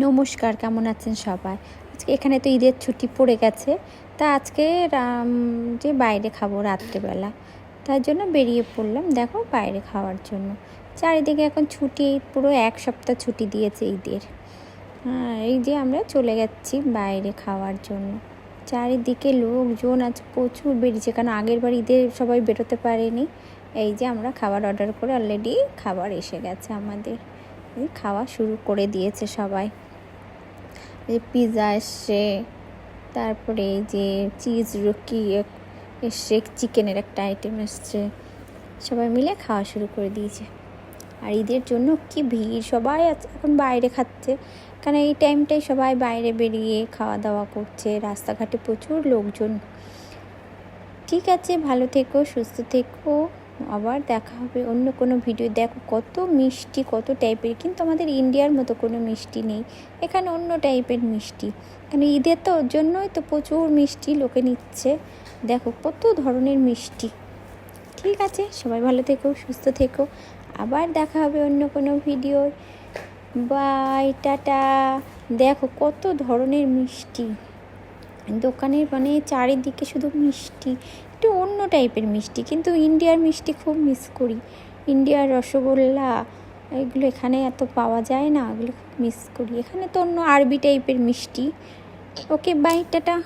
নমস্কার, কেমন আছেন সবাই? আজকে এখানে তো ঈদের ছুটি পড়ে গেছে, তা আজকে যে বাইরে খাবো রাত্রেবেলা, তার জন্য বেরিয়ে পড়লাম দেখো বাইরে খাওয়ার জন্য। চারিদিকে এখন ছুটি, পুরো এক সপ্তাহ ছুটি দিয়েছে ঈদের। এই যে আমরা চলে যাচ্ছি বাইরে খাওয়ার জন্য। চারিদিকে লোকজন আজ প্রচুর বেরিয়েছে, কারণ আগের বার ঈদে সবাই বেরোতে পারেনি। এই যে আমরা খাবার অর্ডার করে অলরেডি খাবার এসে গেছে আমাদের, খাওয়া শুরু করে দিয়েছে সবাই। এই পিৎজা এসছে, তারপরে এই যে চিজ রুকি এসছে, চিকেনের একটা আইটেম এসছে, সবাই মিলে খাওয়া শুরু করে দিয়েছে। আর ঈদের জন্য কি ভিড়, সবাই এখন বাইরে খাচ্ছে, কারণ এই টাইমটাই সবাই বাইরে বেরিয়ে খাওয়া দাওয়া করছে, রাস্তাঘাটে প্রচুর লোকজন। ঠিক আছে, ভালো থেকো, সুস্থ থেকো, আবার দেখা হবে অন্য কোনো ভিডিও। দেখো কত মিষ্টি, কত টাইপের, কিন্তু আমাদের ইন্ডিয়ার মতো কোনো মিষ্টি নেই, এখানে অন্য টাইপের মিষ্টি। কারণ ঈদের তো ওর জন্যই তো প্রচুর মিষ্টি লোকে নিচ্ছে। দেখো কত ধরনের মিষ্টি। ঠিক আছে, সবাই ভালো থেকো, সুস্থ থেকো, আবার দেখা হবে অন্য কোনো ভিডিও। By, tata. দেখো কত ধরনের মিষ্টি দোকানের, মানে চারিদিকে শুধু মিষ্টি, একটু অন্য টাইপের মিষ্টি, কিন্তু ইন্ডিয়ার মিষ্টি খুব মিস করি। ইন্ডিয়ার রসগোল্লা এগুলো এখানে এত পাওয়া যায় না, এগুলো খুব মিস করি। এখানে তো অন্য আরবি টাইপের মিষ্টি। ওকে, বাই, টাটা।